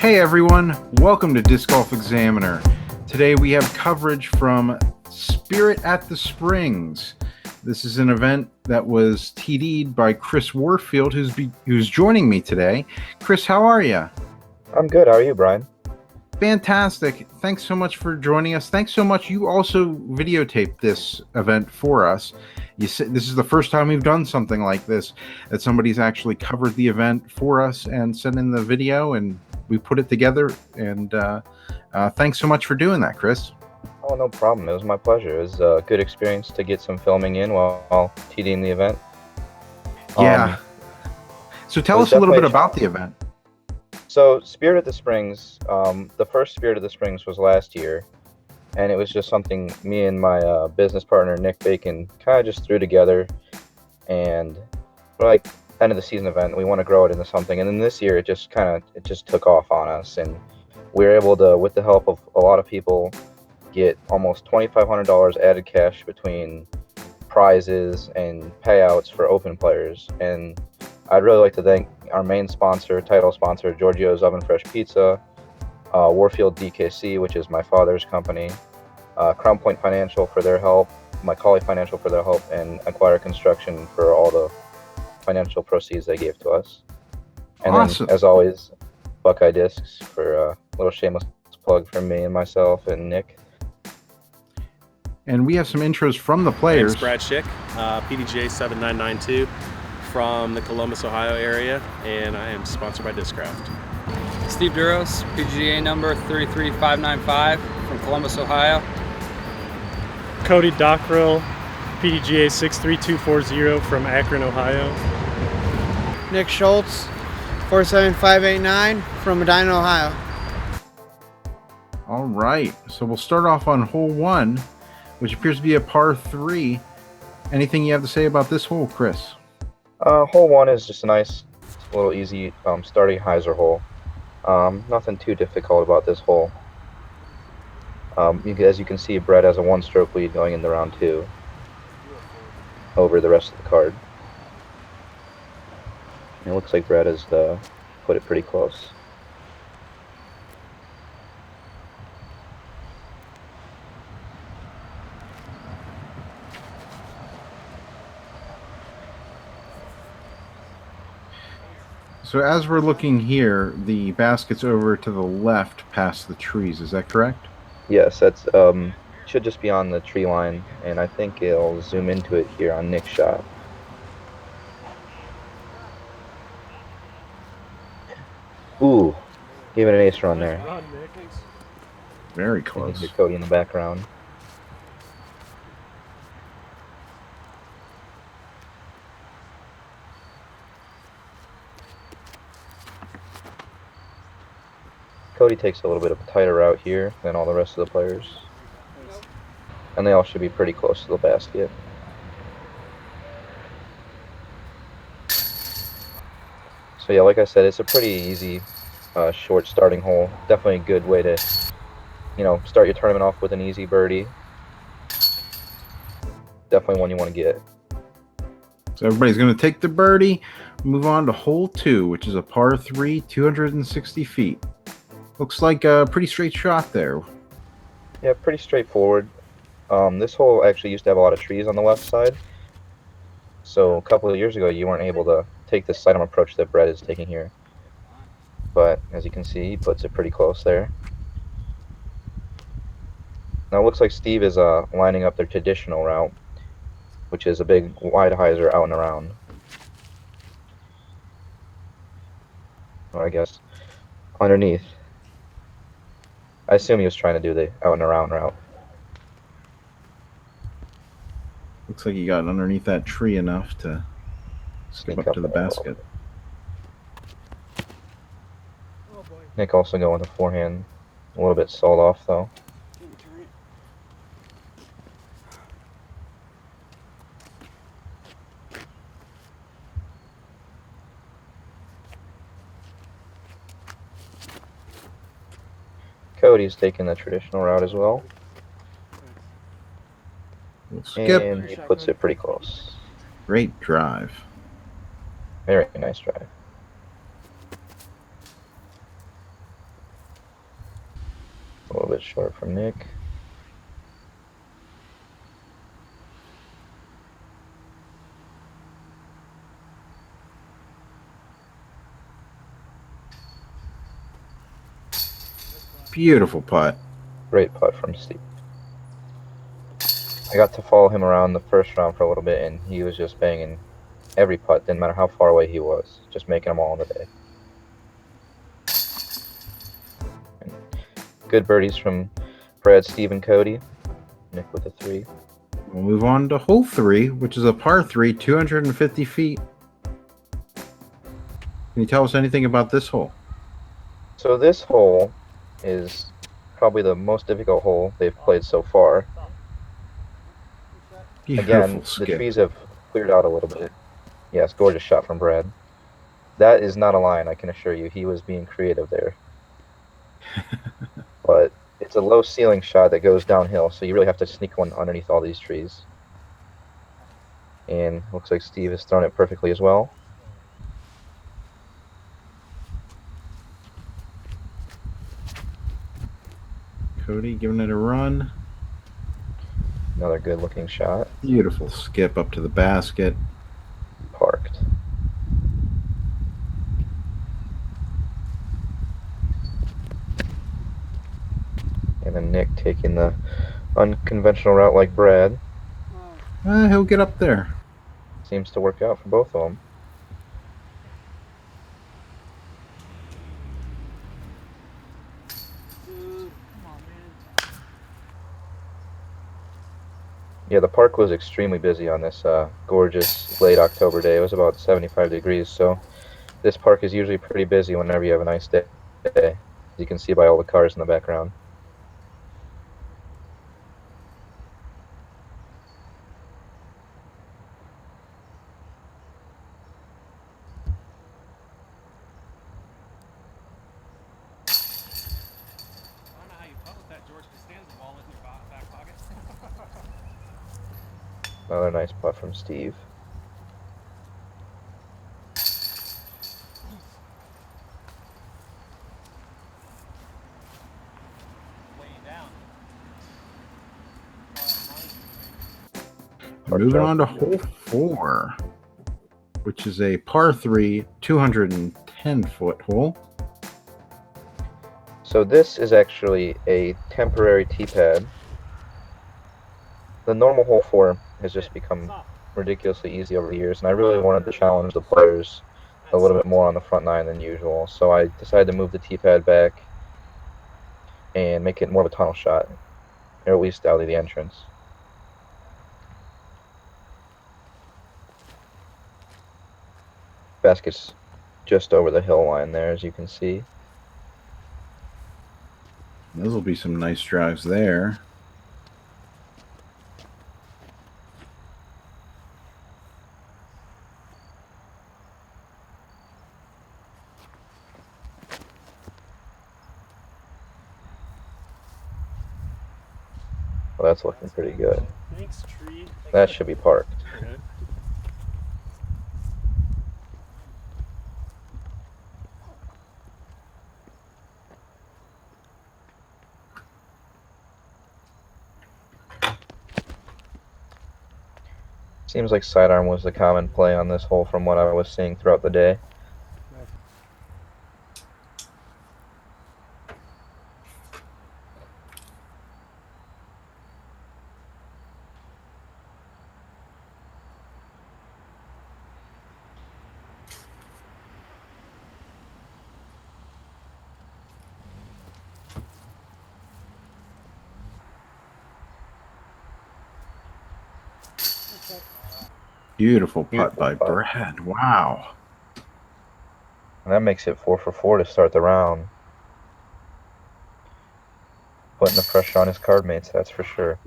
Hey everyone, welcome to Disc Golf Examiner. Today we have coverage from Spirit at the Springs. This is an event that was TD'd by Chris Warfield, who's joining me today. Chris, how are you? I'm good. How are you, Brian? Fantastic. Thanks so much for joining us. Thanks so much. You also videotaped this event for us. You said this is the first time we've done something like this, that somebody's actually covered the event for us and sent in the video, and we put it together. And thanks so much for doing that, Chris. Oh, no problem. It was my pleasure. It was a good experience to get some filming in while TDing the event. Yeah. So tell us a little bit about the event. So Spirit at the Springs, the first Spirit at the Springs was last year, and it was just something me and my business partner, Nick Bacon, kind of just threw together, and we're like, end of the season event, we want to grow it into something. And then this year it just took off on us, and we were able to, with the help of a lot of people, get almost $2,500 added cash between prizes and payouts for open players. And I'd really like to thank our main sponsor, title sponsor, Giorgio's Oven Fresh Pizza, Warfield DKC, which is my father's company, Crown Point Financial for their help, Macaulay Financial for their help, and Acquire Construction for all the financial proceeds they gave to us. And awesome. Then, as always, Buckeye Discs for a little shameless plug from me and myself and Nick. And we have some intros from the players. My name's Brad Schick, PDGA 7992 from the Columbus, Ohio area, and I am sponsored by Discraft. Steve Duros, PGA number 33595 from Columbus, Ohio. Cody Dockrill, PDGA 63240 from Akron, Ohio. Nick Schultz, 47589 from Medina, Ohio. All right, so we'll start off on hole 1, which appears to be a par 3. Anything you have to say about this hole, Chris? Hole 1 is just a nice, little easy starting hyzer hole. Nothing too difficult about this hole. As you can see, Brett has a 1-stroke lead going into round 2 over the rest of the card. And it looks like Brett has put it pretty close. So as we're looking here, the basket's over to the left past the trees. Is that correct? Yes, that's should just be on the tree line, and I think it'll zoom into it here on Nick's shot. Ooh, gave it an ace run there. Very close. You can hear Cody in the background. Cody takes a little bit of a tighter route here than all the rest of the players. And they all should be pretty close to the basket. So yeah, like I said, it's a pretty easy, short starting hole. Definitely a good way to, start your tournament off with an easy birdie. Definitely one you want to get. So everybody's going to take the birdie, move on to hole 2, which is a par 3, 260 feet. Looks like a pretty straight shot there. Yeah, pretty straightforward. This hole actually used to have a lot of trees on the left side. So a couple of years ago, you weren't able to take this sidearm approach that Brett is taking here. But as you can see, he puts it pretty close there. Now it looks like Steve is lining up their traditional route, which is a big wide hyzer out and around. Or I guess underneath. I assume he was trying to do the out and around route. Looks like he got underneath that tree enough to step up to the basket. Nick also going with the forehand. A little bit sold off though. Cody's taking the traditional route as well. We'll skip. And he puts it pretty close. Great drive. Very nice drive. A little bit short from Nick. Beautiful putt. Great putt from Steve. I got to follow him around the first round for a little bit, and he was just banging every putt, didn't matter how far away he was, just making them all in the day. And good birdies from Brad, Steve, and Cody. Nick with a 3. We'll move on to hole 3, which is a par 3, 250 feet. Can you tell us anything about this hole? So this hole is probably the most difficult hole they've played so far. Beautiful Again, skip. the trees have cleared out a little bit. Yes, gorgeous shot from Brad. That is not a line, I can assure you. He was being creative there. But it's a low ceiling shot that goes downhill, so you really have to sneak one underneath all these trees. And looks like Steve has thrown it perfectly as well. Cody giving it a run. Another good looking shot. Beautiful skip up to the basket. Parked. And then Nick taking the unconventional route like Brad. He'll get up there. Seems to work out for both of them. Yeah, the park was extremely busy on this gorgeous late October day. It was about 75 degrees, so this park is usually pretty busy whenever you have a nice day. As you can see by all the cars in the background. Another nice putt from Steve. Moving on to hole 4, which is a par 3, 210-foot hole. So this is actually a temporary tee pad. The normal hole 4 has just become ridiculously easy over the years, and I really wanted to challenge the players a little bit more on the front 9 than usual. So I decided to move the tee pad back and make it more of a tunnel shot, or at least out of the entrance. Basket's just over the hill line there, as you can see. Those will be some nice drives there. Well, that's looking pretty good. Thanks, tree. That should be parked. Okay. Seems like sidearm was the common play on this hole from what I was seeing throughout the day. Beautiful putt Beautiful by putt. Brad. Wow. And that makes it 4 for 4 to start the round. Putting the pressure on his card mates, that's for sure.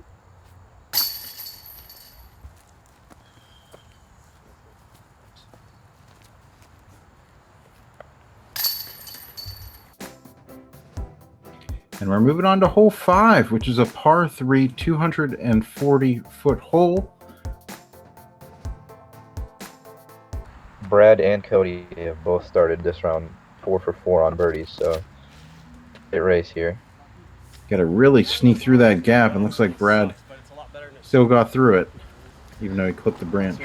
And we're moving on to hole 5, which is a par 3, 240-foot hole. Brad and Cody have both started this round 4 for 4 on birdies, so great race here. Got to really sneak through that gap, and looks like Brad still got through it, even though he clipped the branch.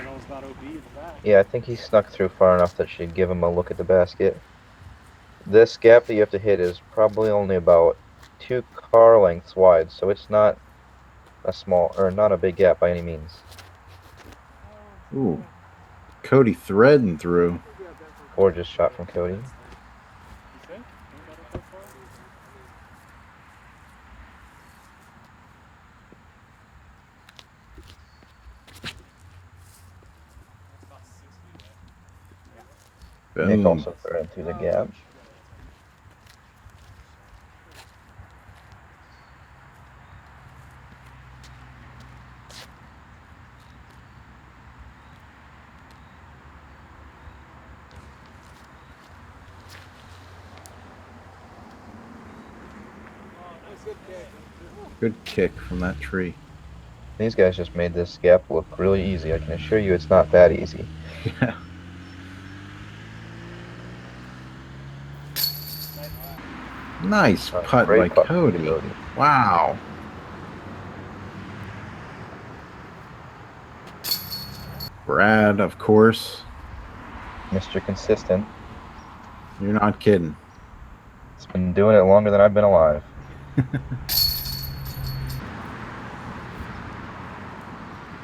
Yeah, I think he snuck through far enough that she'd give him a look at the basket. This gap that you have to hit is probably only about 2 car lengths wide, so it's not a small, or not a big gap by any means. Ooh, Cody threading through. Gorgeous shot from Cody. Boom. Nick also threaded through the gap. Good kick from that tree. These guys just made this gap look really easy. I can assure you it's not that easy. Yeah. Nice putt by Great putt from Cody. Cody. Wow. Brad, of course. Mr. Consistent. You're not kidding. It's been doing it longer than I've been alive.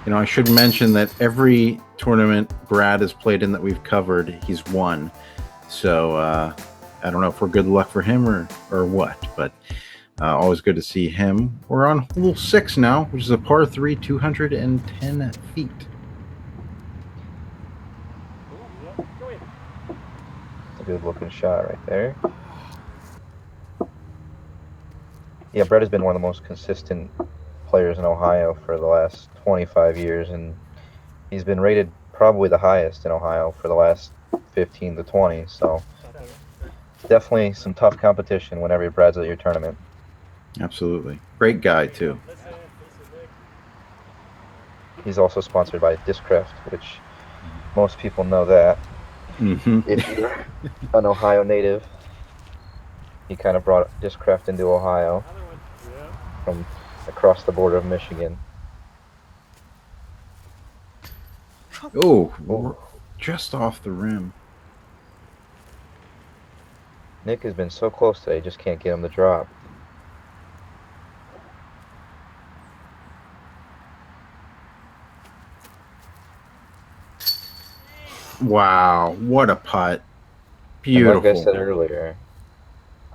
You know, I should mention that every tournament Brad has played in that we've covered, he's won. So I don't know if we're good luck for him or what, but always good to see him. We're on hole 6 now, which is a par 3, 210 feet. It's a good looking shot right there. Yeah, Brett has been one of the most consistent players in Ohio for the last 25 years, and he's been rated probably the highest in Ohio for the last 15 to 20, so definitely some tough competition whenever Brad's at your tournament. Absolutely. Great guy, too. He's also sponsored by Discraft, which most people know that. Mm-hmm. If you're an Ohio native, he kind of brought Discraft into Ohio from across the border of Michigan. Oh, just off the rim. Nick has been so close today, just can't get him to drop. Wow, what a putt. And Beautiful. like I said earlier,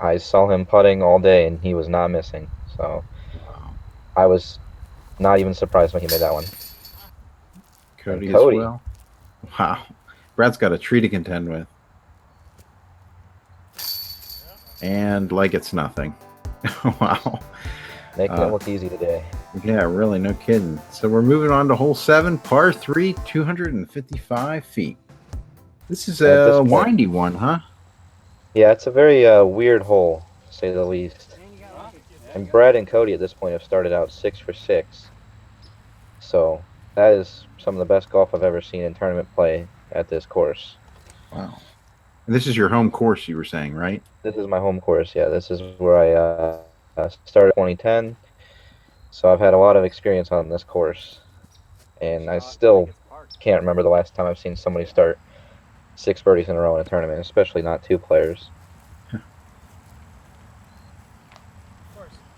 I saw him putting all day and he was not missing. So I was not even surprised when he made that one. Cody, And Cody. as well. Wow. Brad's got a tree to contend with. And like it's nothing. Wow. Making it look easy today. Yeah, really, no kidding. So we're moving on to hole 7, par 3, 255 feet. This is a windy one, huh? Yeah, it's a very weird hole, to say the least. And Brad and Cody at this point have started out 6 for 6. So that is some of the best golf I've ever seen in tournament play at this course. Wow. And this is your home course, you were saying, right? This is my home course, yeah. This is where I started 2010. So I've had a lot of experience on this course. And I still can't remember the last time I've seen somebody start 6 birdies in a row in a tournament, especially not 2 players.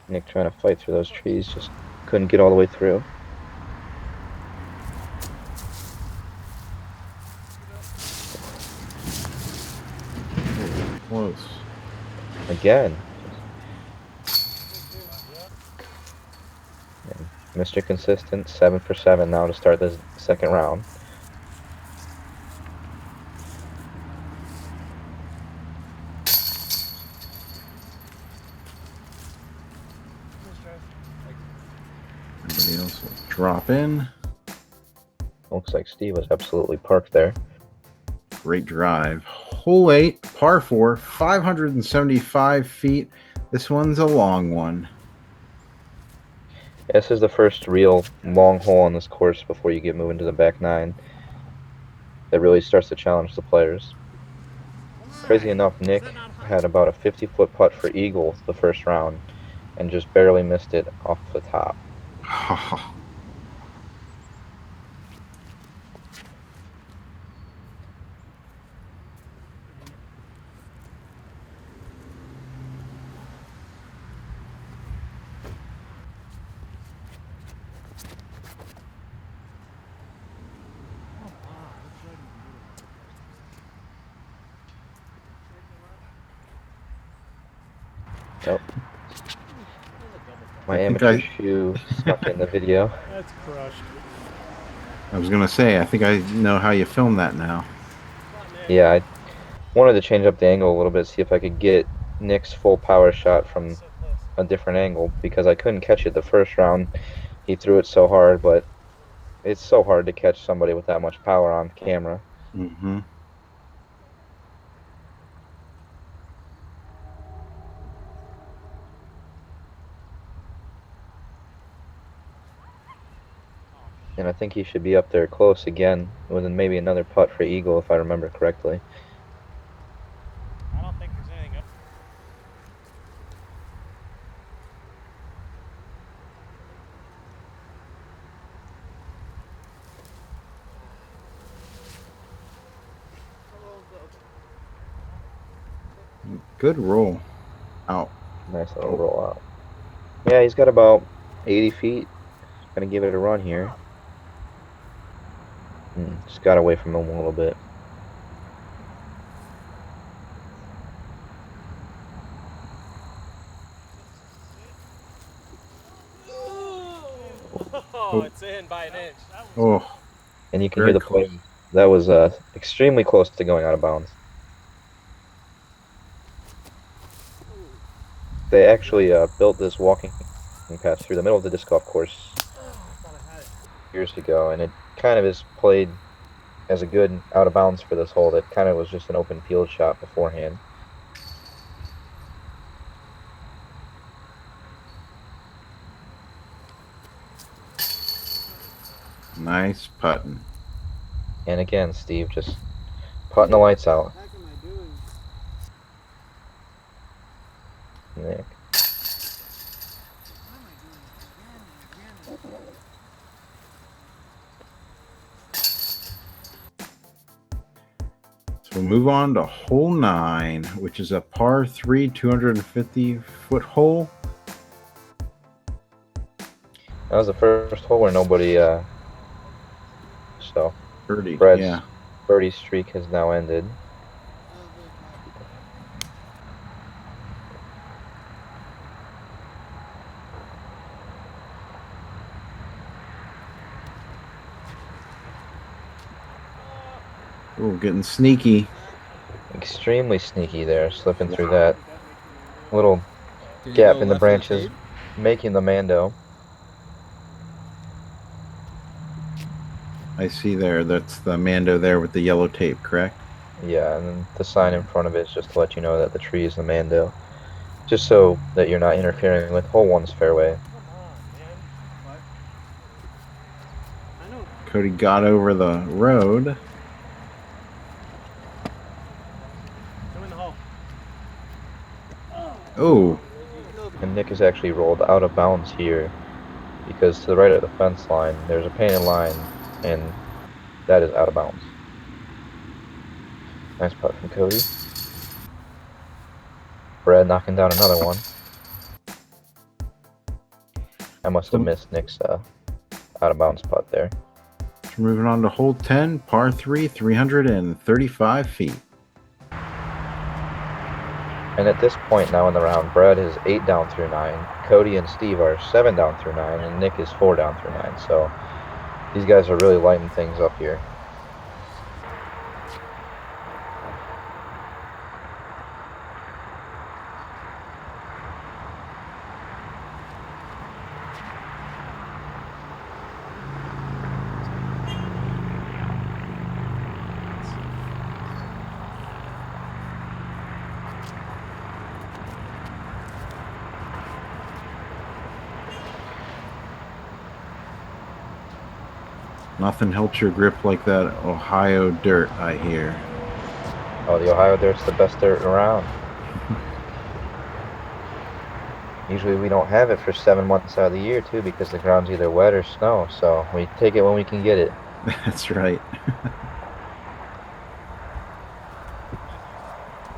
Nick trying to fight through those trees, just couldn't get all the way through. Close. Again. And Mr. Consistent, 7 for 7 now to start the second round. Everybody else will drop in. Looks like Steve was absolutely parked there. Great drive. Hole 8, par 4, 575 feet. This one's a long one. This is the first real long hole on this course before you get moving to the back 9. That really starts to challenge the players. Crazy enough, Nick had about a 50-foot putt for eagle the first round, and just barely missed it off the top. Nope. My amateur shoe stuck in the video. That's crushed. I was gonna say, I think I know how you film that now. Yeah, I wanted to change up the angle a little bit, see if I could get Nick's full power shot from a different angle, because I couldn't catch it the first round. He threw it so hard, but it's so hard to catch somebody with that much power on camera. Mm-hmm. And I think he should be up there close again, with maybe another putt for eagle, if I remember correctly. I don't think there's anything up. Good roll. Out. Nice little roll out. Yeah, he's got about 80 feet. Gonna give it a run here. Just got away from him a little bit. Oh, it's in by an inch. Oh, And you can very hear the play. close. That was extremely close to going out of bounds. They actually built this walking path through the middle of the disc golf course years ago, and it kind of is played as a good out of bounds for this hole. That kind of was just an open field shot beforehand. Nice putting. And again, Steve just putting the lights out. What the heck am I doing? Nick. Why am I doing this again and again? So we'll move on to hole 9, which is a par 3, 250-foot hole. That was the first hole where nobody. So Birdie. Brad's Yeah. birdie streak has now ended. Ooh, getting sneaky. Extremely sneaky there, slipping through that little gap in the branches, making the Mando. I see there. That's the Mando there with the yellow tape, correct? Yeah, and then the sign in front of it is just to let you know that the tree is the Mando. Just so that you're not interfering with hole 1's fairway. Cody got over the road. Oh, And Nick is actually rolled out of bounds here, because to the right of the fence line, there's a painted line, and that is out of bounds. Nice putt from Cody. Brad knocking down another one. I must have missed Nick's out of bounds putt there. we're moving on to hole 10, par 3, 335 feet. And at this point now in the round, Brad is 8 down through 9. Cody and Steve are 7 down through 9, and Nick is 4 down through 9. So these guys are really lighting things up here. Nothing helps your grip like that Ohio dirt, I hear. Oh, the Ohio dirt's the best dirt around. Usually we don't have it for 7 months out of the year too, because the ground's either wet or snow. So we take it when we can get it. That's right.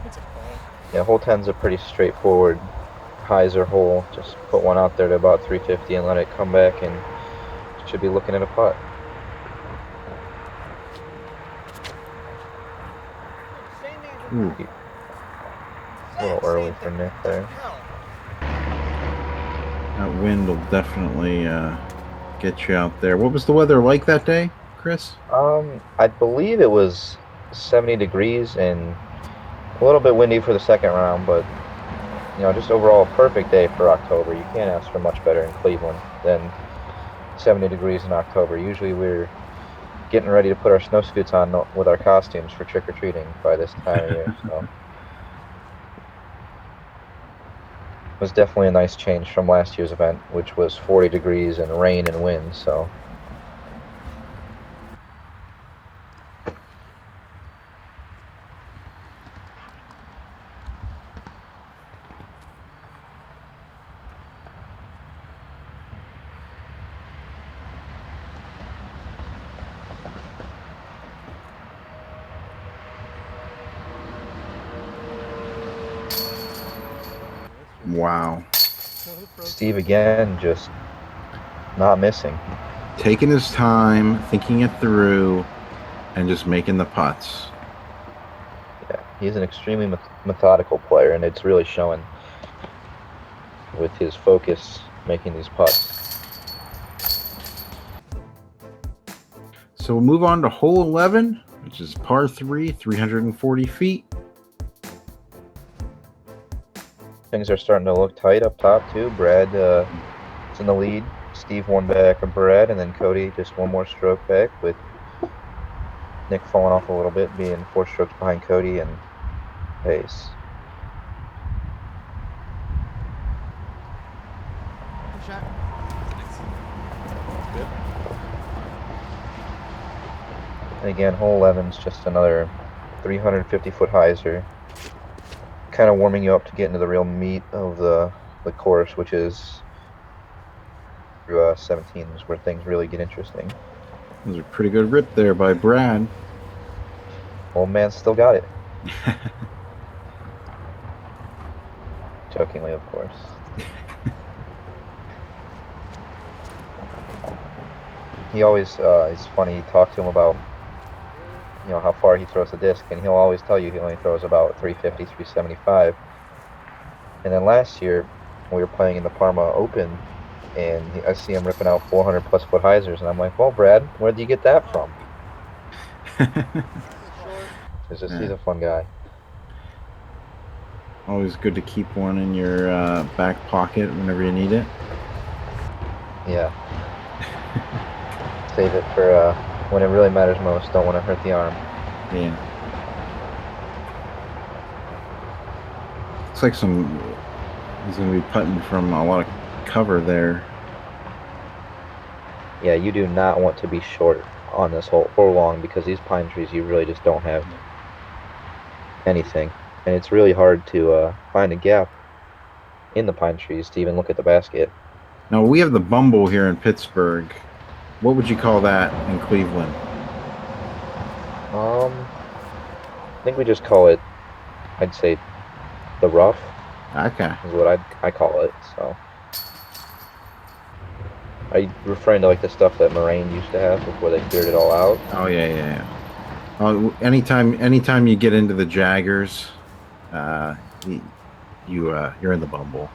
It's a ball. Yeah, hole 10's a pretty straightforward hyzer hole. Just put one out there to about 350 and let it come back, and should be looking at a putt. Ooh. A little early for Nick there. That wind will definitely get you out there. What was the weather like that day, Chris? I believe it was 70 degrees and a little bit windy for the second round, but you know, just overall a perfect day for October. You can't ask for much better in Cleveland than 70 degrees in October. Usually we're getting ready to put our snow scoots on with our costumes for trick-or-treating by this time of year. So it was definitely a nice change from last year's event, which was 40 degrees and rain and wind. So Wow. Steve again, just not missing. Taking his time, thinking it through, and just making the putts. Yeah, he's an extremely methodical player, and it's really showing with his focus making these putts. So we'll move on to hole 11, which is par 3, 340 feet. Things are starting to look tight up top too. Brad is in the lead. Steve one back of Brad, and then Cody just one more stroke back, with Nick falling off a little bit, being 4 strokes behind Cody and pace. Good shot. Good. And again, hole 11's just another 350-foot hyzer, kind of warming you up to get into the real meat of the course, which is through 17 is where things really get interesting. That was a pretty good rip there by Brad. Old man still got it. Jokingly, of course. He always, it's funny, you talk to him about, you know, how far he throws the disc, and he'll always tell you he only throws about 350, 375. And then last year, we were playing in the Parma Open, and I see him ripping out 400 plus foot hyzers, and I'm like, well, Brad, where did you get that from? He's a fun guy. Always good to keep one in your back pocket whenever you need it. Yeah. Save it for when it really matters most. Don't want to hurt the arm. Yeah. Looks like he's going to be putting from a lot of cover there. Yeah, you do not want to be short on this hole or long, because these pine trees, you really just don't have anything. And it's really hard to find a gap in the pine trees to even look at the basket. Now, we have the Bumble here in Pittsburgh. What would you call that in Cleveland? I think we just call it, I'd say, the rough Okay. is what I call it. So, are you referring to like the stuff that Moraine used to have before they cleared it all out? Oh, yeah. Anytime you get into the Jaggers, you're in the Bumble.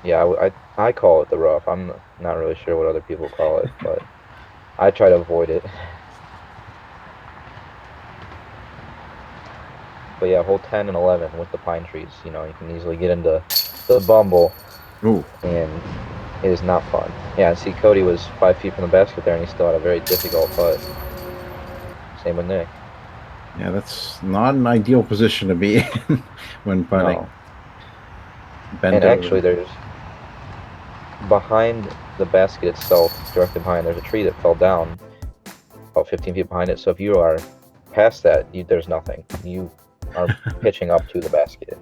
Yeah, I call it the rough. I'm not really sure what other people call it, but I try to avoid it. But yeah, hole 10 and 11 with the pine trees, you know, you can easily get into the Bumble. Ooh. And it is not fun. Yeah, see, Cody was 5 feet from the basket there, and he still had a very difficult putt. Same with Nick. Yeah, that's not an ideal position to be in when putting. No. Bend And over. actually, there's behind the basket itself, directly behind, there's a tree that fell down about 15 feet behind it. So if you are past that, there's nothing. You are pitching up to the basket.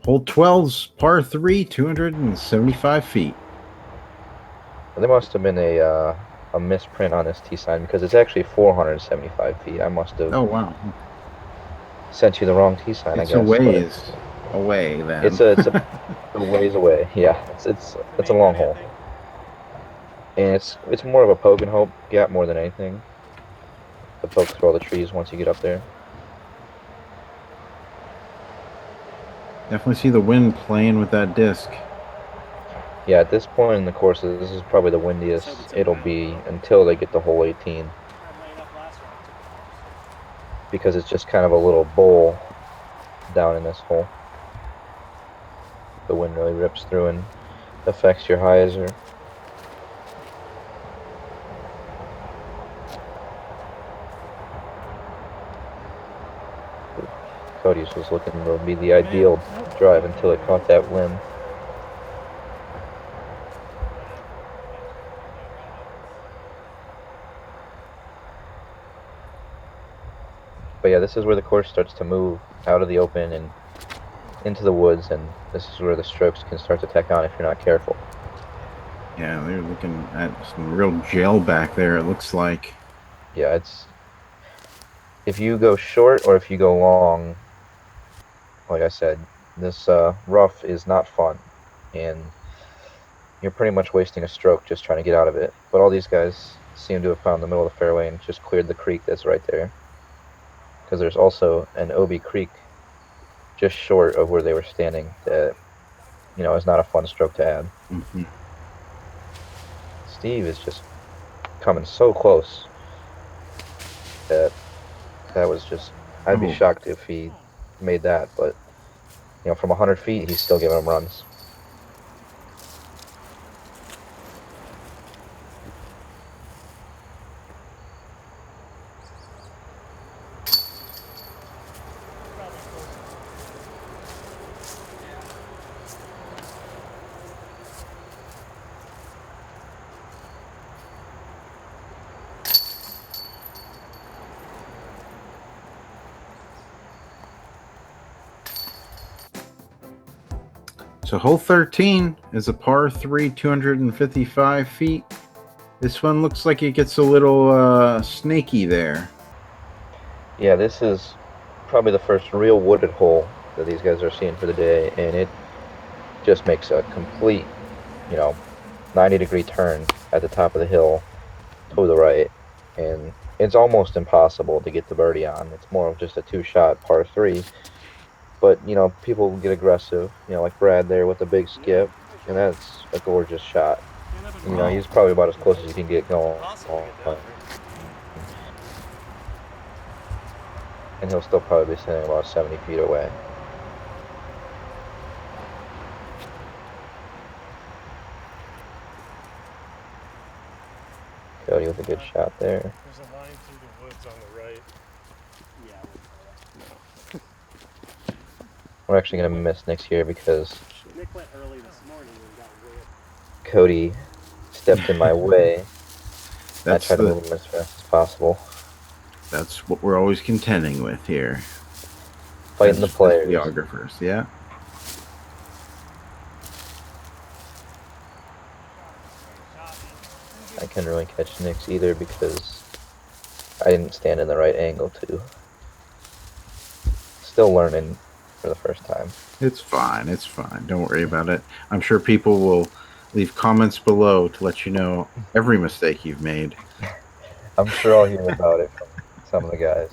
Hole 12's par 3, 275 feet. There must have been a misprint on this tee sign because it's actually 475 feet. I must have Oh, wow. sent you the wrong tee sign, It's I guess. a ways away, then. It's a ways away. Yeah, it's a long hole. And it's more of a poke and hope gap more than anything. To poke through all the trees once you get up there. Definitely see the wind playing with that disc. Yeah, at this point in the course, this is probably the windiest it'll be until they get to hole 18. Because it's just kind of a little bowl down in this hole. The wind really rips through and affects your hyzer. Cody's was looking to be the ideal drive until it caught that limb. But yeah, this is where the course starts to move out of the open and into the woods, and this is where the strokes can start to tack on if you're not careful. Yeah, they're looking at some real gel back there, it looks like. Yeah, it's... If you go short or if you go long, like I said, this rough is not fun, and you're pretty much wasting a stroke just trying to get out of it. But all these guys seem to have found the middle of the fairway and just cleared the creek that's right there. Because there's also an OB creek just short of where they were standing that, you know, is not a fun stroke to add. Mm-hmm. Steve is just coming so close that was just... I'd be shocked if he made that, but, you know, from 100 feet, he's still giving them runs. So hole 13 is a par 3, 255 feet. This one looks like it gets a little snaky there. Yeah, this is probably the first real wooded hole that these guys are seeing for the day, and it just makes a complete, you know, 90-degree turn at the top of the hill to the right, and it's almost impossible to get the birdie on. It's more of just a two-shot par 3. But, you know, people get aggressive, you know, like Brad there with the big skip, and that's a gorgeous shot. You know, he's probably about as close as you can get going. And he'll still probably be sitting about 70 feet away. Cody with a good shot there. There's a line through the woods on the right. We're actually going to miss Nick's here because Nick went early this morning and got way up. Cody stepped in my way. I tried to move him as fast as possible. That's what we're always contending with here. Fighting the players. Videographers, yeah. I couldn't really catch Nick's either because I didn't stand in the right angle too. Still learning for the first time. It's fine. It's fine. Don't worry about it. I'm sure people will leave comments below to let you know every mistake you've made. I'm sure I'll hear about it from some of the guys.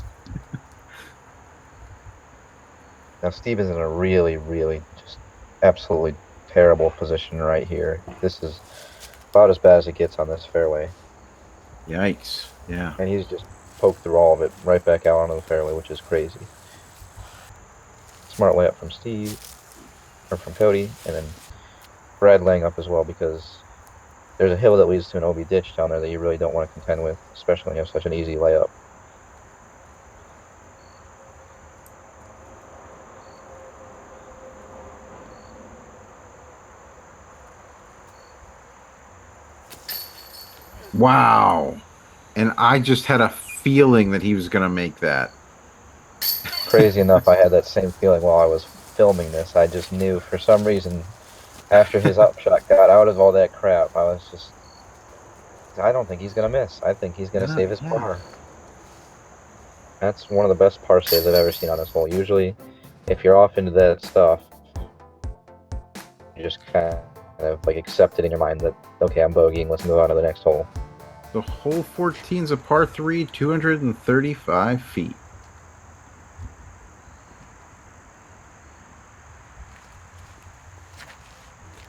Now Steve is in a really, really just absolutely terrible position right here. This is about as bad as it gets on this fairway. Yikes. Yeah. And he's just poked through all of it right back out onto the fairway, which is crazy. Smart layup from Steve, or from Cody, and then Brad laying up as well because there's a hill that leads to an OB ditch down there that you really don't want to contend with, especially when you have such an easy layup. Wow. And I just had a feeling that he was going to make that. Crazy enough, I had that same feeling while I was filming this, I just knew for some reason after his upshot got out of all that crap, I was just, I don't think he's gonna miss. I think he's gonna save his par. That's one of the best par saves I've ever seen on this hole. Usually, if you're off into that stuff, you just kind of like accept it in your mind that, okay, I'm bogeying, let's move on to the next hole. The hole 14 is a par 3, 235 feet.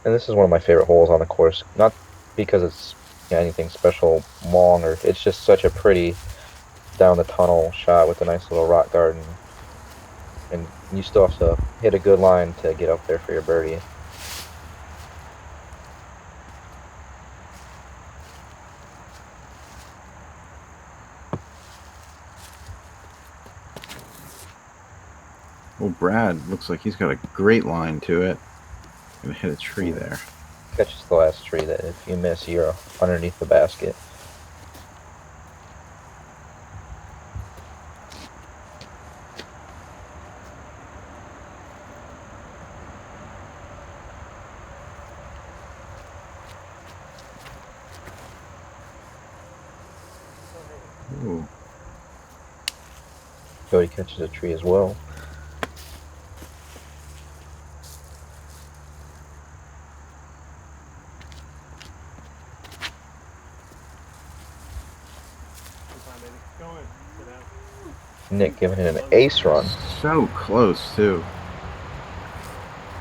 And this is one of my favorite holes on the course. Not because it's anything special long, or it's just such a pretty down the tunnel shot with a nice little rock garden. And you still have to hit a good line to get up there for your birdie. Well, Brad looks like he's got a great line to it. Gonna hit a tree there. Catches the last tree that if you miss, you're underneath the basket. Ooh. Cody catches a tree as well. Nick giving it an ace run. So close, too.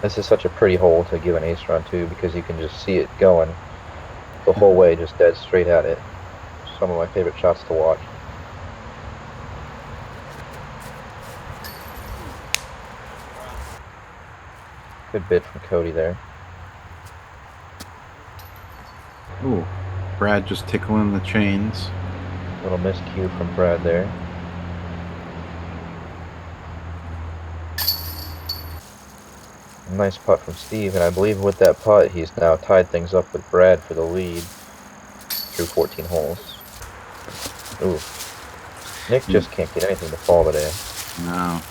This is such a pretty hole to give an ace run to because you can just see it going the whole way, just dead straight at it. Some of my favorite shots to watch. Good bid from Cody there. Ooh. Brad just tickling the chains. Little miscue from Brad there. Nice putt from Steve, and I believe with that putt, he's now tied things up with Brad for the lead through 14 holes. Ooh. Nick just can't get anything to fall today. No.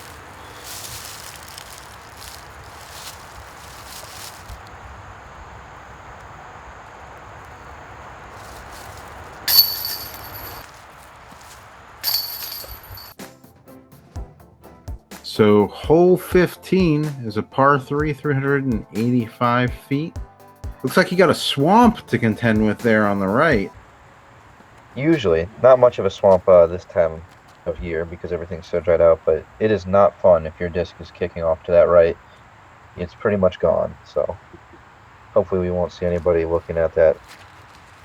So hole 15 is a par 3, 385 feet. Looks like you got a swamp to contend with there on the right. Usually, not much of a swamp this time of year because everything's so dried out, but it is not fun if your disc is kicking off to that right. It's pretty much gone, so hopefully we won't see anybody looking at that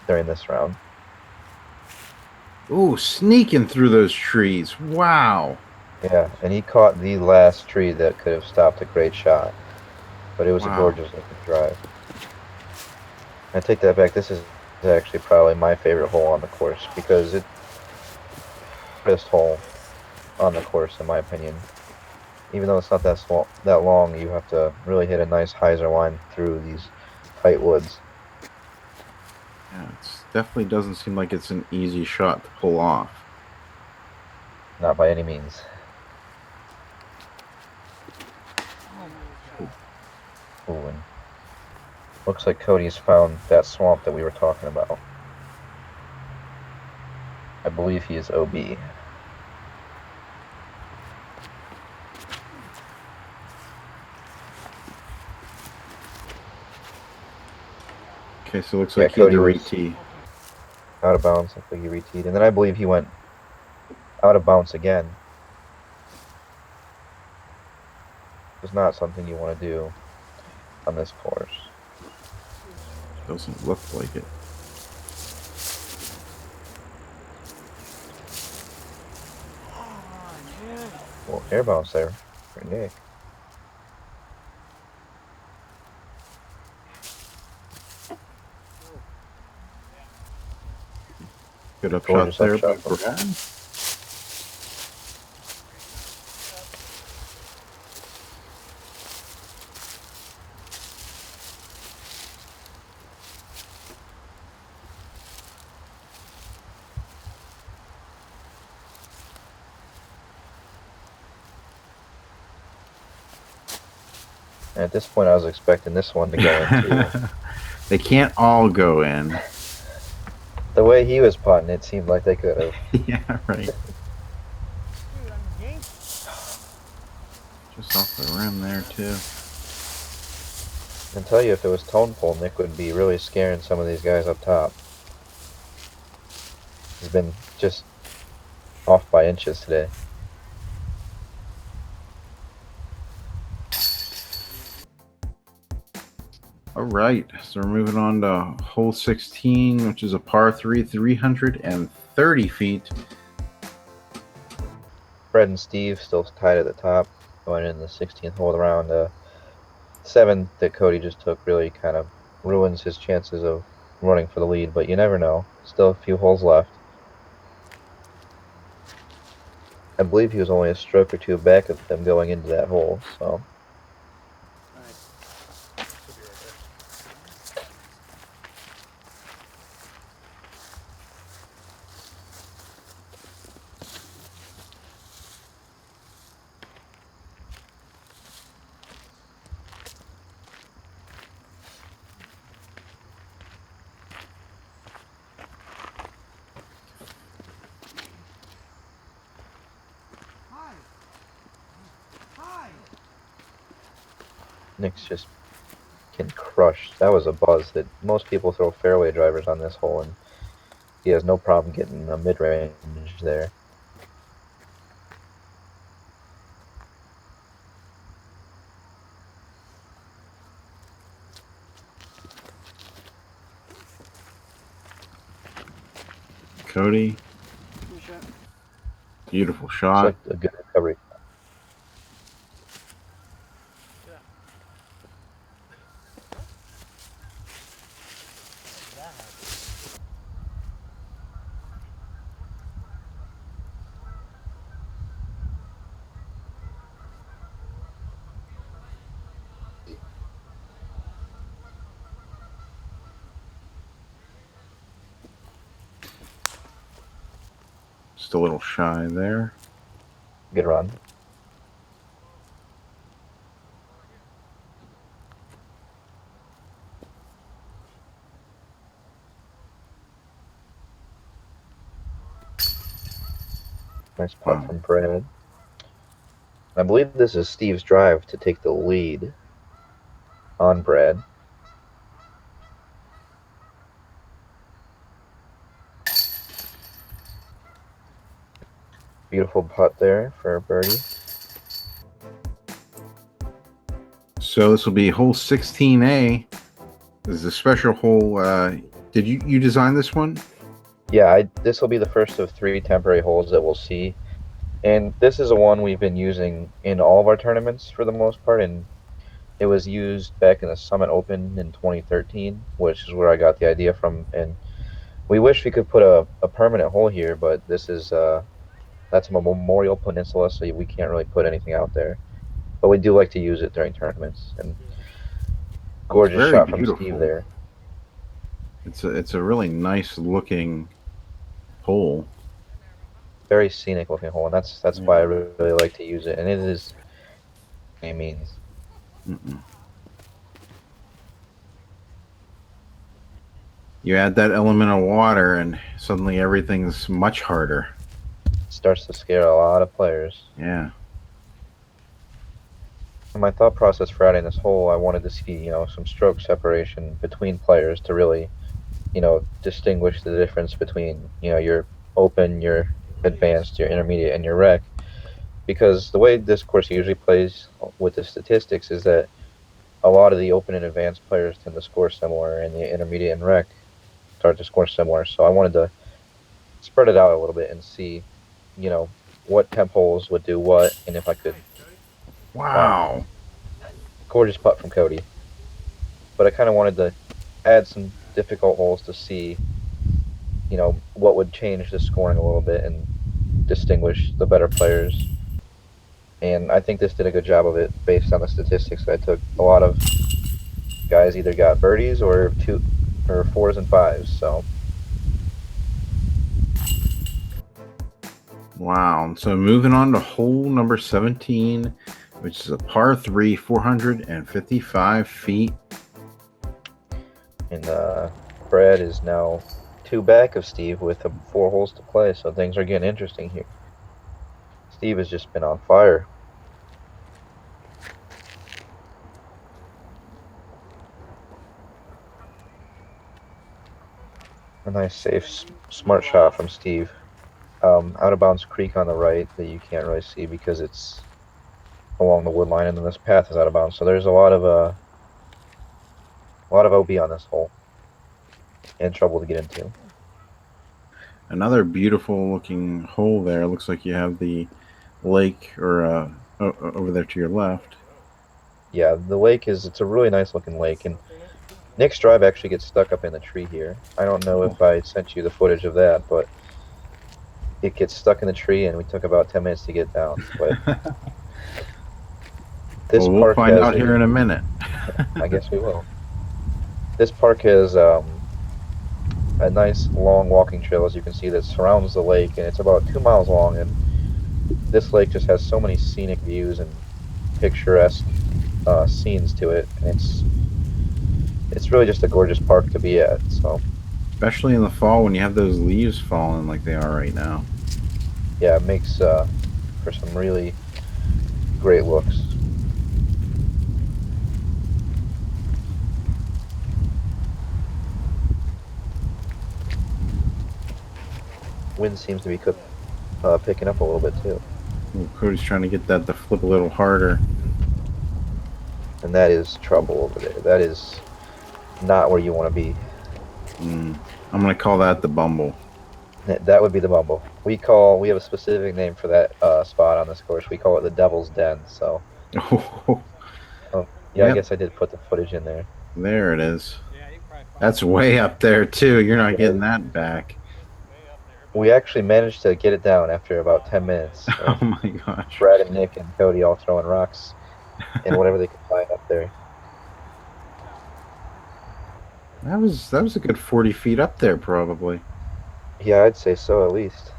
during this round. Ooh, sneaking through those trees. Wow. Yeah, and he caught the last tree that could have stopped a great shot, but it was a gorgeous looking drive. I take that back. This is actually probably my favorite hole on the course because it's the best hole on the course in my opinion. Even though it's not that long, you have to really hit a nice hyzer line through these tight woods. Yeah, it definitely doesn't seem like it's an easy shot to pull off. Not by any means. Ooh, and looks like Cody's found that swamp that we were talking about. I believe he is OB. Okay, so it looks Yeah, like he had to Cody was re-tee. Out of bounds, I think he re-teed. And then I believe he went out of bounds again. It's not something you want to do on this course. Doesn't look like it. Well, air bounce there for Nick. Good upshot Gorgeous there by upshot. Brad. At this point, I was expecting this one to go in too. They can't all go in. The way he was putting, it seemed like they could have. Yeah, right. Dude, I'm yanked. Just off the rim there too. I can tell you, if it was tone pole, Nick would be really scaring some of these guys up top. He's been just off by inches today. All right, so we're moving on to hole 16, which is a par 3, 330 feet. Fred and Steve still tied at the top, going in the 16th hole around 7 that Cody just took really kind of ruins his chances of running for the lead, but you never know. Still a few holes left. I believe he was only a stroke or two back of them going into that hole, so. Nick's just getting crushed. That was a buzz that most people throw fairway drivers on this hole, and he has no problem getting a mid-range there. Cody, beautiful It's shot. like a good recovery. Just a little shy there. Good run. Nice putt from Brad. I believe this is Steve's drive to take the lead on Brad. Beautiful putt there for a birdie. So this will be hole 16A. This is a special hole. Did you design this one? Yeah, this will be the first of 3 temporary holes that we'll see. And this is a one we've been using in all of our tournaments for the most part. And it was used back in the Summit Open in 2013, which is where I got the idea from. And we wish we could put a permanent hole here, but this is that's a Memorial Peninsula, so we can't really put anything out there. But we do like to use it during tournaments. And gorgeous very shot from beautiful. Steve there. It's a really nice looking hole. Very scenic looking hole, and that's why I really like to use it. And it is, by any means. You add that element of water, and suddenly everything's much harder. Starts to scare a lot of players. Yeah. In my thought process for adding this hole, I wanted to see, some stroke separation between players to really, distinguish the difference between, your open, your advanced, your intermediate, and your rec. Because the way this course usually plays with the statistics is that a lot of the open and advanced players tend to score similar, and the intermediate and rec start to score similar. So I wanted to spread it out a little bit and see, what temp holes would do what, and if I could. Wow. Gorgeous putt from Cody. But I kind of wanted to add some difficult holes to see, what would change the scoring a little bit and distinguish the better players. And I think this did a good job of it based on the statistics that I took. A lot of guys either got birdies or 4s and 5s, so. Wow. So moving on to hole number 17. which is a par 3, 455 feet. And Brad is now 2 back of Steve with 4 holes to play, so things are getting interesting here. Steve has just been on fire. A nice, safe, smart shot from Steve. Out of bounds creek on the right that you can't really see because it's along the wood line, and then this path is out of bounds. So there's a lot of OB on this hole, and trouble to get into. Another beautiful looking hole there. Looks like you have the lake or over there to your left. Yeah, the lake it's a really nice looking lake, and Nick's drive actually gets stuck up in the tree here. I don't know if I sent you the footage of that, but it gets stuck in the tree, and we took about 10 minutes to get down. But this Well, we'll park find has out here in a minute. I guess we will. This park has a nice long walking trail, as you can see, that surrounds the lake, and it's about 2 miles long. And this lake just has so many scenic views and picturesque scenes to it, and it's really just a gorgeous park to be at. So, especially in the fall when you have those leaves falling like they are right now. Yeah, it makes for some really great looks. Wind seems to be picking up a little bit too. Ooh, Cody's trying to get that to flip a little harder. And that is trouble over there. That is not where you want to be. I'm going to call that the Bumble. That would be the Bumble. We have a specific name for that spot on this course. We call it the Devil's Den. So, yeah, Yep. I guess I did put the footage in there. There it is. Yeah, you can probably find That's way up there too. You're not getting that back. way up there. We actually managed to get it down after about 10 minutes. So Oh my gosh. Brad and Nick and Cody all throwing rocks and whatever they could find up there. That was a good 40 feet up there probably. Yeah, I'd say so at least.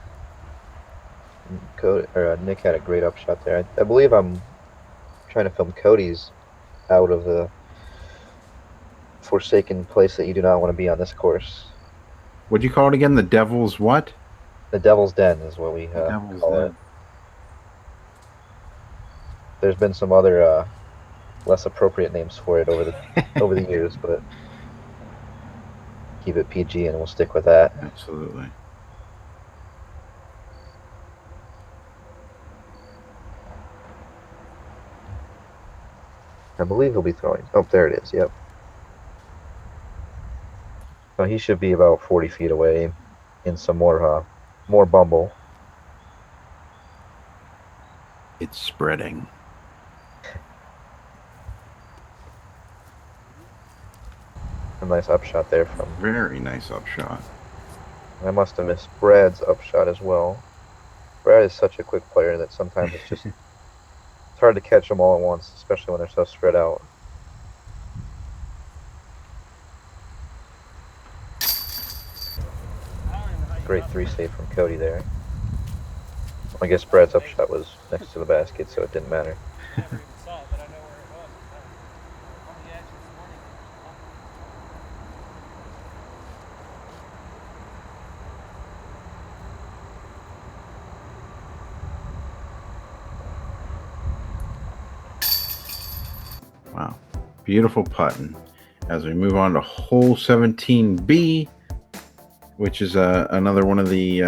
Nick had a great upshot there. I believe I'm trying to film Cody's out of the forsaken place that you do not want to be on this course. What'd you call it again? The Devil's what? The Devil's Den is what we Devil's call Den. it. There's been some other less appropriate names for it over the years, but keep it PG and we'll stick with that. Absolutely. I believe he'll be throwing. Oh, there it is. Yep. So he should be about 40 feet away in some more bumble. It's spreading. A nice upshot there from. Very nice upshot. I must have missed Brad's upshot as well. Brad is such a quick player that sometimes it's just it's hard to catch them all at once, especially when they're so spread out. Great 3 save from Cody there. I guess Brad's upshot was next to the basket, so it didn't matter. I never even saw it, but I know where it was. Oh, yeah, actually, this morning. Wow. Beautiful putting. As we move on to hole 17B, which is another one of the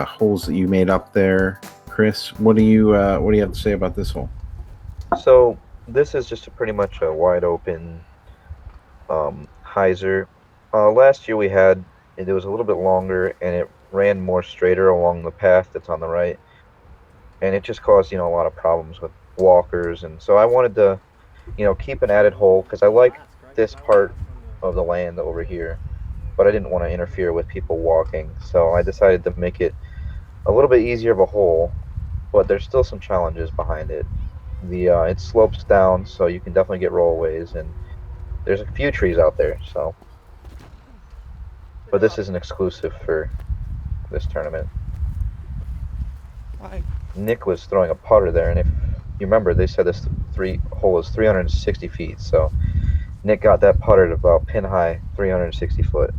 holes that you made up there, Chris. What do you have to say about this hole? So this is just pretty much a wide open hyzer. Last year we had it was a little bit longer and it ran more straighter along the path that's on the right, and it just caused a lot of problems with walkers. And so I wanted to keep an added hole because I like this part of the land over here, but I didn't want to interfere with people walking, so I decided to make it a little bit easier of a hole, but there's still some challenges behind it. It slopes down, so you can definitely get rollaways, and there's a few trees out there. So, but this isn't exclusive for this tournament. Nick was throwing a putter there, and you remember they said this hole is 360 feet, so Nick got that putter to about pin high 360 foot.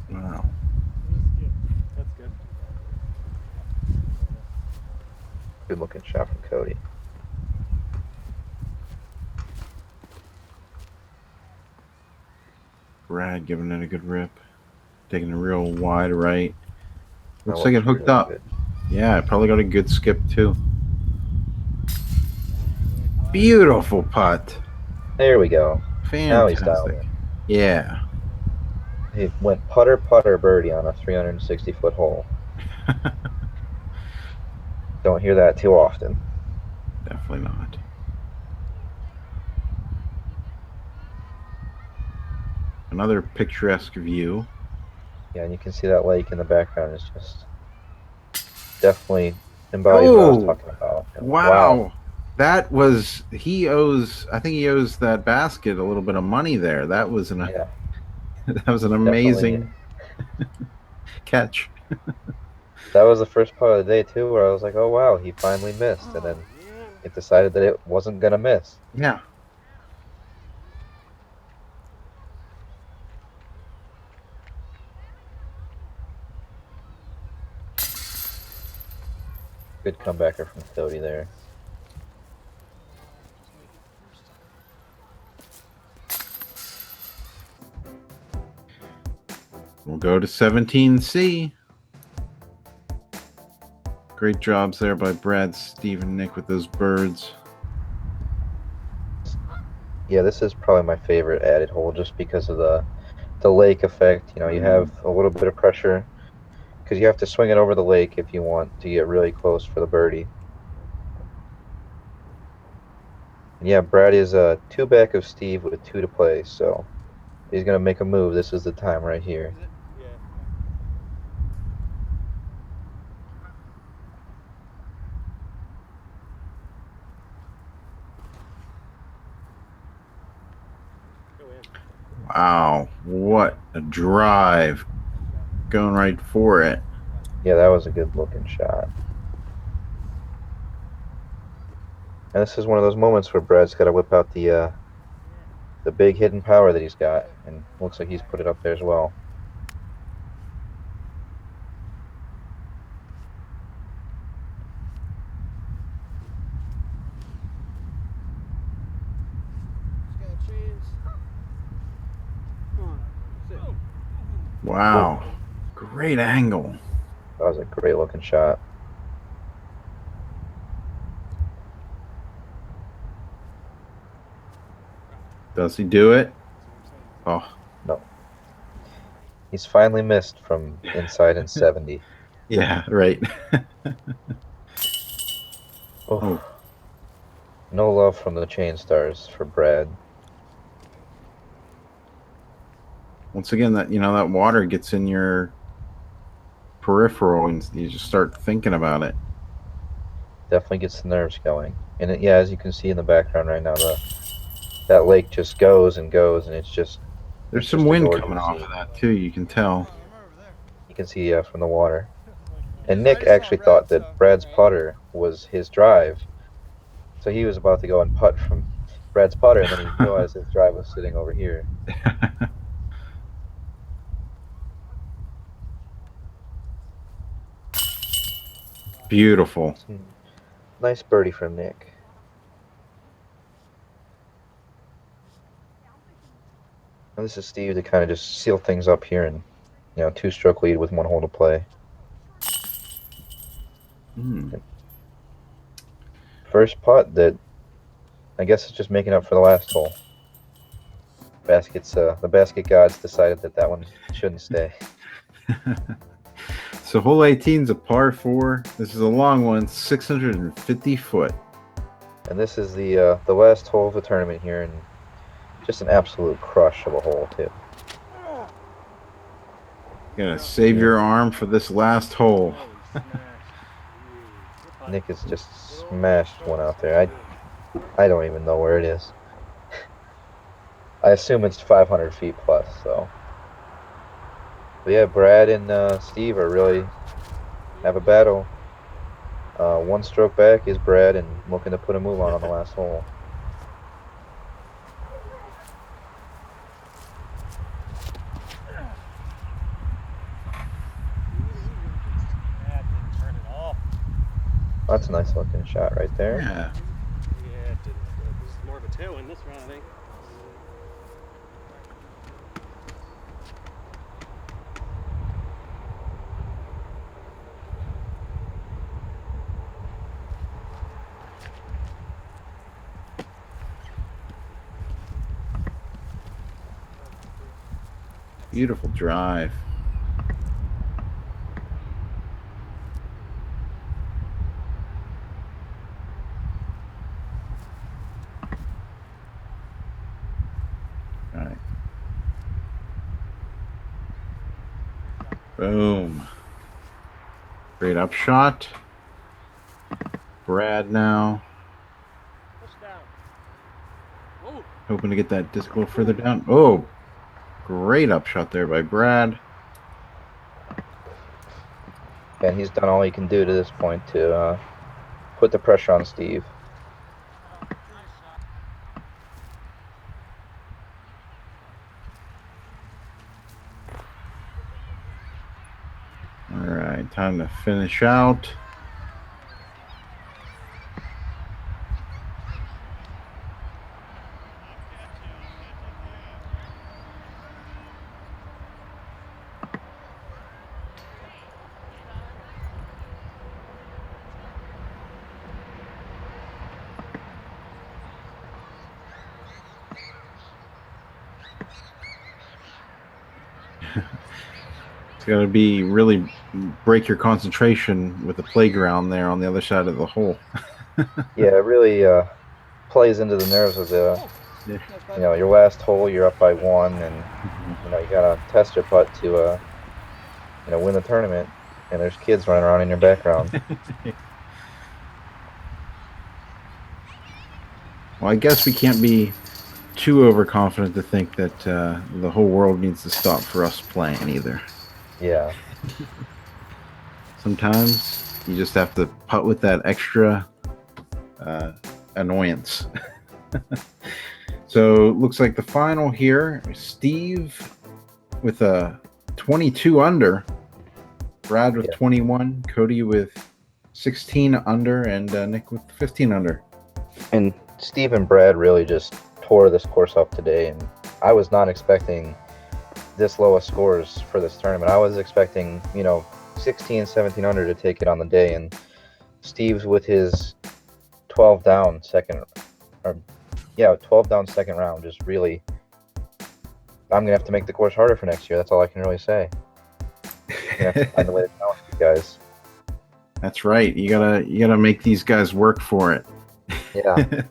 Wow. That's good. Good looking shot from Cody. Brad giving it a good rip. Taking a real wide right. That Looks like it hooked really up. good. Yeah, it probably got a good skip too. Beautiful putt. There we go. Now he's dialed Fantastic. in. Yeah. He went putter birdie on a 360 foot hole. Don't hear that too often. Definitely not. Another picturesque view. Yeah, and you can see that lake in the background is just definitely embodies what I was talking about. And Wow. That was, I think he owes that basket a little bit of money there. That was an Yeah, that was an amazing catch. that was the first part of the day too, where I was like, "Oh wow, he finally missed," and then it decided that it wasn't gonna miss. Yeah. Good comebacker from Cody there. We'll go to 17C. Great jobs there by Brad, Steve, and Nick with those birds. Yeah, this is probably my favorite added hole just because of the lake effect. You know, you have a little bit of pressure because you have to swing it over the lake if you want to get really close for the birdie. And yeah, Brad is 2 back of Steve with 2 to play, so he's gonna make a move. This is the time right here. Yeah. Go in. Wow, what a drive. Going right for it. Yeah, that was a good looking shot. And this is one of those moments where Brad's got to whip out the big hidden power that he's got, and looks like he's put it up there as well. Wow. Great angle. That was a great looking shot. Does he do it? Oh, No. He's finally missed from inside in 70. yeah, right. Oh. No love from the chain stars for Brad. Once again, that that water gets in your peripheral and you just start thinking about it. Definitely gets the nerves going. And yeah, as you can see in the background right now, that lake just goes and goes, and it's just There's it's some just a wind gorgeous coming off scene. of that too. You can tell. You can see from the water. And Nick actually thought that Brad's putter was his drive, so he was about to go and putt from Brad's putter, and then he realized his drive was sitting over here. Beautiful. Nice birdie from Nick. And this is Steve to kind of just seal things up here, and 2-stroke lead with 1 hole to play. First putt that I guess is just making up for the last hole. The basket gods decided that one shouldn't stay. So hole 18 is a par 4. This is a long one, 650 foot. And this is the last hole of the tournament here, and just an absolute crush of a hole too. Gonna save your arm for this last hole. Nick has just smashed one out there. I don't even know where it is. I assume it's 500 feet plus, so. But yeah, Brad and Steve are really have a battle. One stroke back is Brad and looking to put a move on the last hole. That didn't turn at all. That's a nice looking shot right there. Yeah. Yeah, it didn't. This is more of a tailwind this round, I think. Beautiful drive. All right. Boom. Great upshot. Brad now. Push down. Oh, Hoping to get that disc a little further down. Oh, great upshot there by Brad. And he's done all he can do to this point to put the pressure on Steve. All right, time to finish out. It's going to be really break your concentration with the playground there on the other side of the hole. Yeah, it really plays into the nerves of the, your last hole, you're up by 1, and you gotta test your putt to, win the tournament. And there's kids running around in your background. Well, I guess we can't be too overconfident to think that the whole world needs to stop for us playing either. Yeah. Sometimes you just have to putt with that extra annoyance. So looks like the final here, Steve with a 22 under, Brad with 21, Cody with 16 under, and Nick with 15 under. And Steve and Brad really just tore this course up today, and I was not expecting this low of scores for this tournament. I was expecting, 16, 17 under to take it on the day, and Steve's with his 12 down second round just really, I'm gonna have to make the course harder for next year. That's all I can really say. I'm gonna have to find a way to challenge you guys. That's right. You gotta make these guys work for it. Yeah.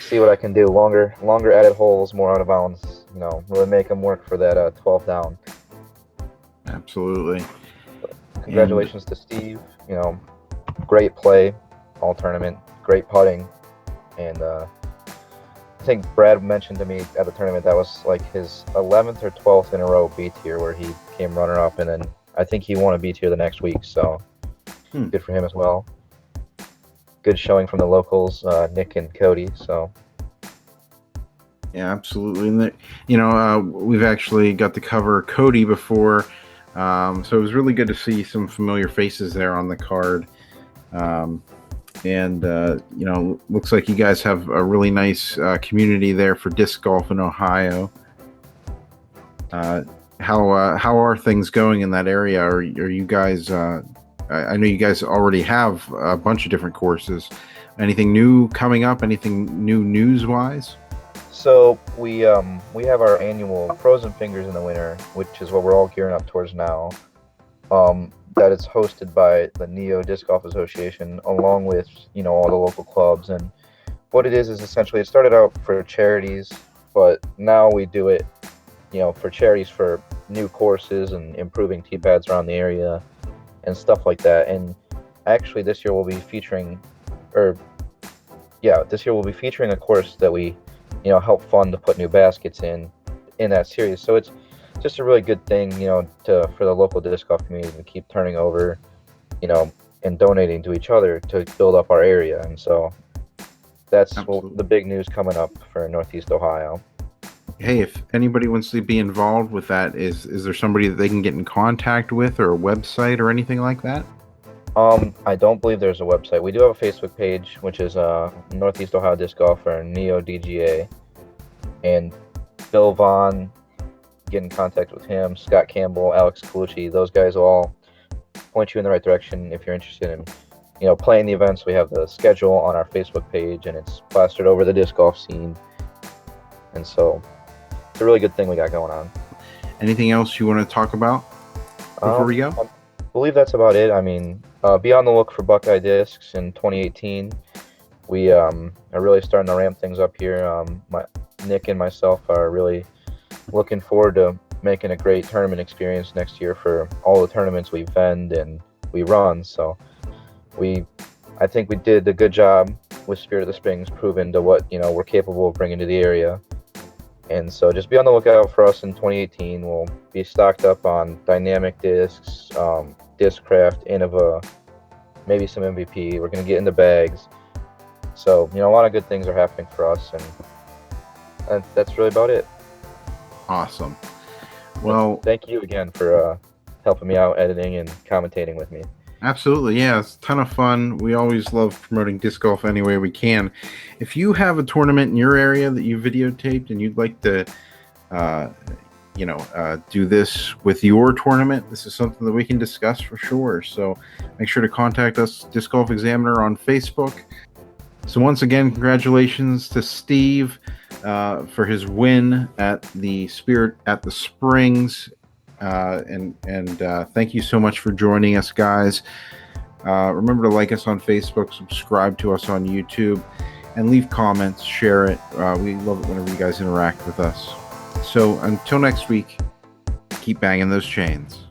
See what I can do. Longer added holes, more out of bounds. Really make them work for that 12 down. Absolutely. Congratulations to Steve. Great play all tournament. Great putting. And I think Brad mentioned to me at the tournament that was like his 11th or 12th in a row B tier where he came runner up, and then I think he won a B tier the next week. So good for him as well. Good showing from the locals, Nick and Cody. So. Yeah, absolutely. And we've actually got to cover Cody before, so it was really good to see some familiar faces there on the card. Looks like you guys have a really nice community there for disc golf in Ohio. How are things going in that area? Are you guys? I know you guys already have a bunch of different courses. Anything new coming up? Anything new news-wise? So we have our annual Frozen Fingers in the Winter, which is what we're all gearing up towards now. That it's hosted by the Neo Disc Golf Association, along with all the local clubs. And what it is essentially, it started out for charities, but now we do it, for charities for new courses and improving tee pads around the area and stuff like that. And actually, this year we'll be featuring a course that we help fund to put new baskets in that series. So it's just a really good thing, for the local disc golf community to keep turning over, and donating to each other to build up our area. And so that's Absolutely. the big news coming up for Northeast Ohio. Hey, if anybody wants to be involved with that, is there somebody that they can get in contact with, or a website or anything like that? I don't believe there's a website. We do have a Facebook page, which is Northeast Ohio Disc Golfer Neo DGA, and Bill Vaughn, get in contact with him. Scott Campbell, Alex Colucci, those guys all point you in the right direction if you're interested in, playing the events. We have the schedule on our Facebook page, and it's plastered over the disc golf scene. And so it's a really good thing we got going on. Anything else you want to talk about before we go? I believe that's about it. I mean, be on the look for Buckeye Discs in 2018. We are really starting to ramp things up here. Nick and myself are really looking forward to making a great tournament experience next year for all the tournaments we vend and we run. So I think we did a good job with Spirit of the Springs, proving to what we're capable of bringing to the area. And so just be on the lookout for us in 2018. We'll be stocked up on dynamic discs, Discraft, Innova, maybe some MVP. We're going to get into bags. So, a lot of good things are happening for us, and that's really about it. Awesome. Well, thank you again for helping me out editing and commentating with me. absolutely. Yeah, it's a ton of fun. We always love promoting disc golf any way we can. If you have a tournament in your area that you videotaped and you'd like to, do this with your tournament, this is something that we can discuss for sure. So make sure to contact us, Disc Golf Examiner, on Facebook. So once again, congratulations to Steve for his win at the Spirit at the Springs. And thank you so much for joining us, guys. Remember to like us on Facebook, subscribe to us on YouTube, and leave comments, share it. We love it whenever you guys interact with us. So until next week, keep banging those chains.